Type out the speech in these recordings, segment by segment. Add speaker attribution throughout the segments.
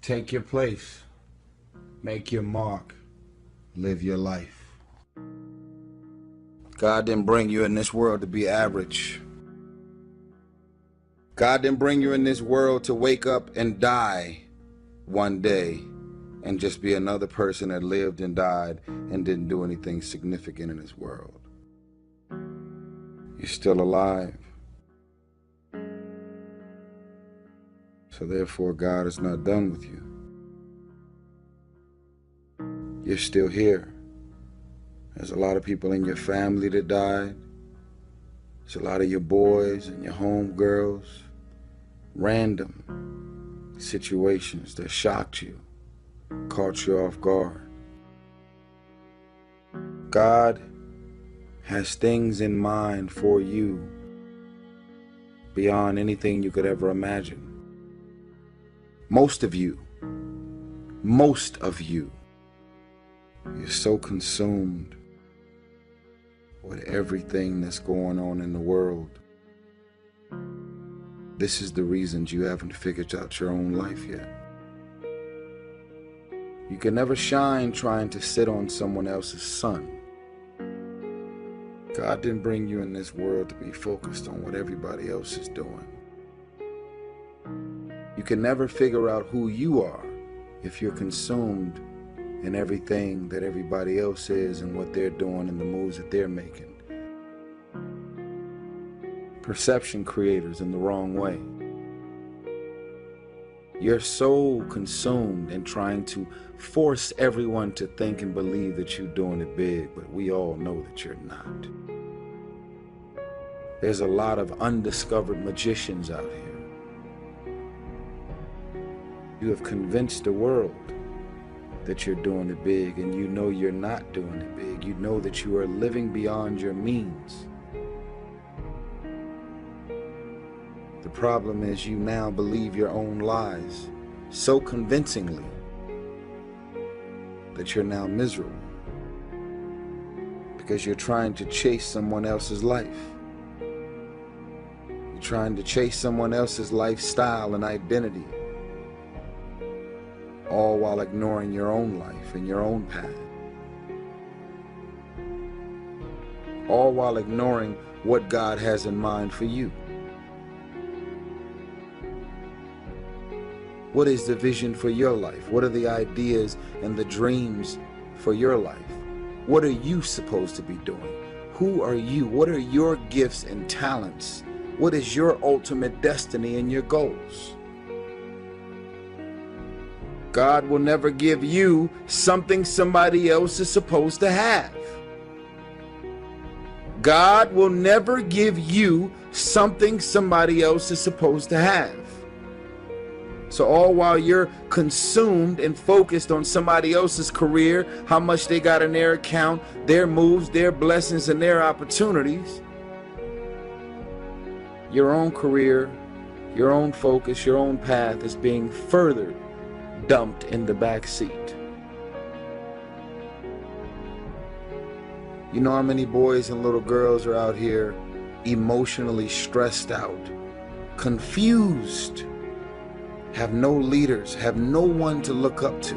Speaker 1: Take your place. Make your mark. Live your life. God didn't bring you in this world to be average. God didn't bring you in this world to wake up and die one day and just be another person that lived and died and didn't do anything significant in this world. You're still alive. So therefore, God is not done with you. You're still here. There's a lot of people in your family that died. There's a lot of your boys and your homegirls. Random situations that shocked you, caught you off guard. God has things in mind for you beyond anything you could ever imagine. Most of you, you're so consumed with everything that's going on in the world. This is the reasons you haven't figured out your own life yet. You can never shine trying to sit on someone else's sun. God didn't bring you in this world to be focused on what everybody else is doing. You can never figure out who you are if you're consumed in everything that everybody else is and what they're doing and the moves that they're making. Perception creators in the wrong way. You're so consumed in trying to force everyone to think and believe that you're doing it big, but we all know that you're not. There's a lot of undiscovered magicians out here. You have convinced the world that you're doing it big, and you know you're not doing it big. You know that you are living beyond your means. The problem is you now believe your own lies so convincingly that you're now miserable because you're trying to chase someone else's life. You're trying to chase someone else's lifestyle and identity, all while ignoring your own life and your own path. All while ignoring what God has in mind for you. What is the vision for your life? What are the ideas and the dreams for your life? What are you supposed to be doing? Who are you? What are your gifts and talents? What is your ultimate destiny and your goals? God will never give you something somebody else is supposed to have. God will never give you something somebody else is supposed to have. So all while you're consumed and focused on somebody else's career, how much they got in their account, their moves, their blessings, and their opportunities, your own career, your own focus, your own path is being further dumped in the back seat. You know how many boys and little girls are out here emotionally stressed out, confused, have no leaders, have no one to look up to,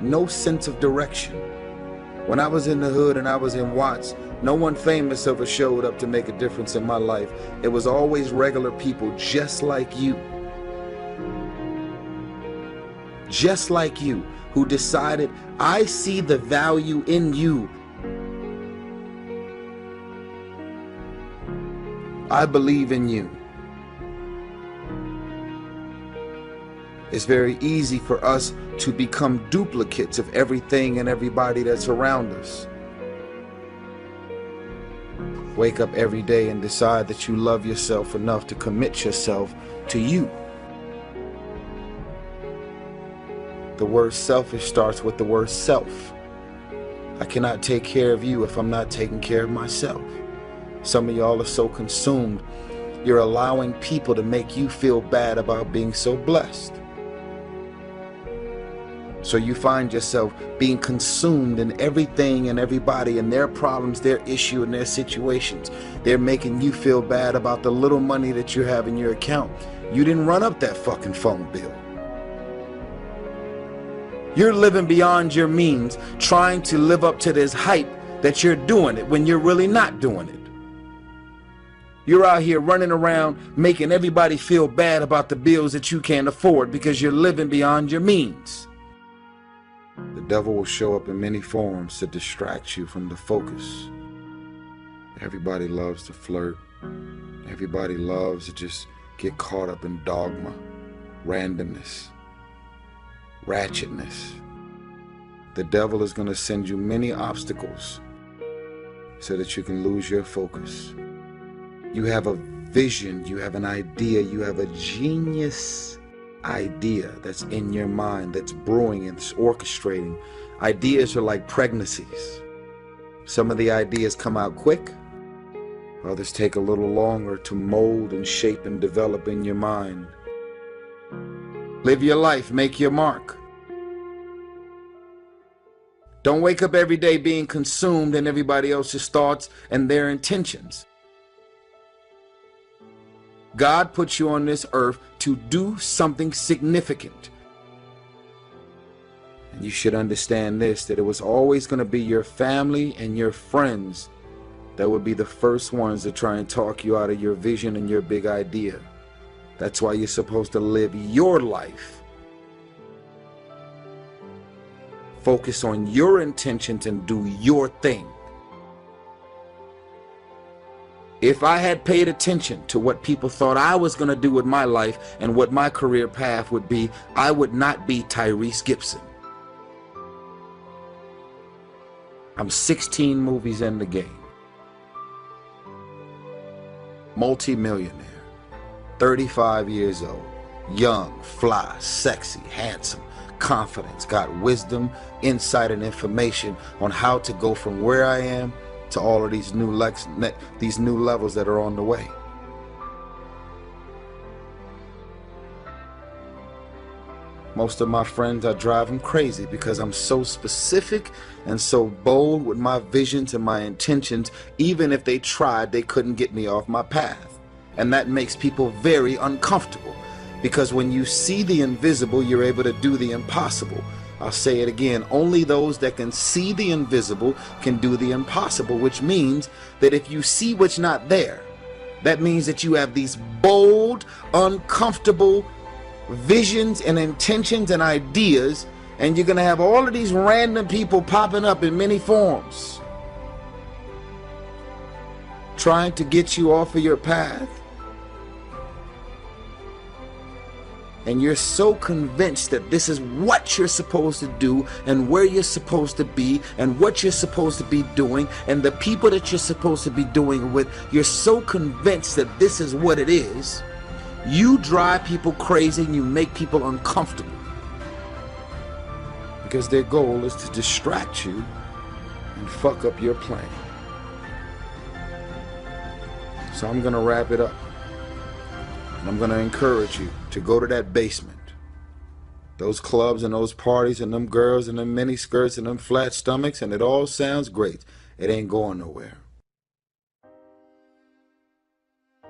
Speaker 1: no sense of direction. When I was in the hood and I was in Watts, no one famous ever showed up to make a difference in my life. It was always regular people just like you. Just like you, who decided, I see the value in you. I believe in you. It's very easy for us to become duplicates of everything and everybody that's around us. Wake up every day and decide that you love yourself enough to commit yourself to you. The word selfish starts with the word self. I cannot take care of you if I'm not taking care of myself. Some of y'all are so consumed, you're allowing people to make you feel bad about being so blessed. So you find yourself being consumed in everything and everybody and their problems, their issue, and their situations. They're making you feel bad about the little money that you have in your account. You didn't run up that fucking phone bill. You're living beyond your means, trying to live up to this hype that you're doing it when you're really not doing it. You're out here running around making everybody feel bad about the bills that you can't afford because you're living beyond your means. The devil will show up in many forms to distract you from the focus. Everybody loves to flirt. Everybody loves to just get caught up in dogma, randomness, ratchetness. The devil is going to send you many obstacles so that you can lose your focus. You have a vision, you have an idea, you have a genius idea that's in your mind, that's brewing and it's orchestrating. Ideas are like pregnancies. Some of the ideas come out quick, others take a little longer to mold and shape and develop in your mind. Live your life, make your mark. Don't wake up every day being consumed in everybody else's thoughts and their intentions. God put you on this earth to do something significant. And you should understand this, that it was always going to be your family and your friends that would be the first ones to try and talk you out of your vision and your big idea. That's why you're supposed to live your life. Focus on your intentions and do your thing. If I had paid attention to what people thought I was going to do with my life and what my career path would be, I would not be Tyrese Gibson. I'm 16 movies in the game. Multi-millionaire, 35 years old, young, fly, sexy, handsome, confidence, got wisdom, insight, and information on how to go from where I am to all of these new levels that are on the way. Most of my friends, I drive them crazy because I'm so specific and so bold with my visions and my intentions. Even if they tried, they couldn't get me off my path. And that makes people very uncomfortable, because when you see the invisible, you're able to do the impossible. I'll say it again, only those that can see the invisible can do the impossible, which means that if you see what's not there, that means that you have these bold, uncomfortable visions and intentions and ideas, and you're going to have all of these random people popping up in many forms, trying to get you off of your path. And you're so convinced that this is what you're supposed to do and where you're supposed to be and what you're supposed to be doing and the people that you're supposed to be doing it with. You're so convinced that this is what it is. You drive people crazy and you make people uncomfortable, because their goal is to distract you and fuck up your plan. So I'm going to wrap it up. And I'm going to encourage you to go to that basement. Those clubs and those parties and them girls and them mini skirts and them flat stomachs, and it all sounds great. It ain't going nowhere.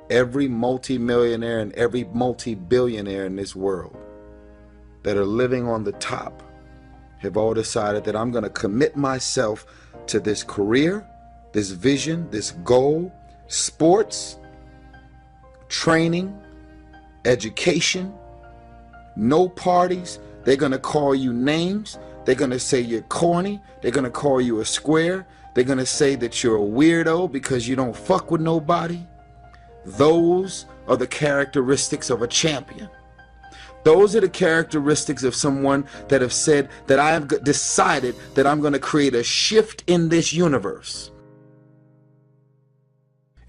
Speaker 1: Every multi-millionaire and every multi-billionaire in this world that are living on the top have all decided that I'm going to commit myself to this career, this vision, this goal, sports, training, education, no parties. They're going to call you names. They're going to say you're corny. They're going to call you a square. They're going to say that you're a weirdo because you don't fuck with nobody. Those are the characteristics of a champion. Those are the characteristics of someone that have said that I have decided that I'm going to create a shift in this universe.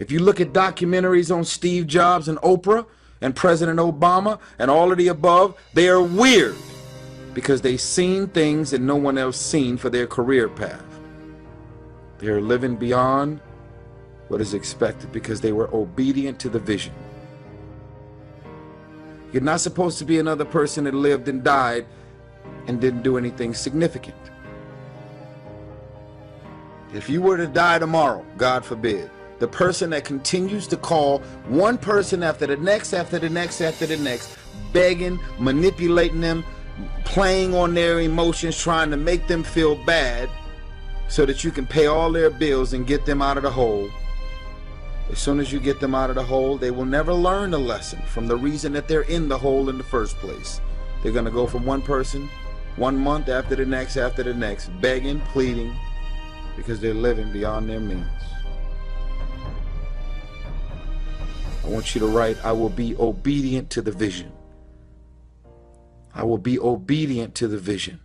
Speaker 1: If you look at documentaries on Steve Jobs and Oprah and President Obama and all of the above, they are weird because they've seen things that no one else seen for their career path. They are living beyond what is expected because they were obedient to the vision. You're not supposed to be another person that lived and died and didn't do anything significant. If you were to die tomorrow, God forbid, the person that continues to call one person after the next, after the next, after the next, begging, manipulating them, playing on their emotions, trying to make them feel bad so that you can pay all their bills and get them out of the hole. As soon as you get them out of the hole, they will never learn the lesson from the reason that they're in the hole in the first place. They're going to go from one person, 1 month after the next, begging, pleading, because they're living beyond their means. I want you to write, I will be obedient to the vision. I will be obedient to the vision.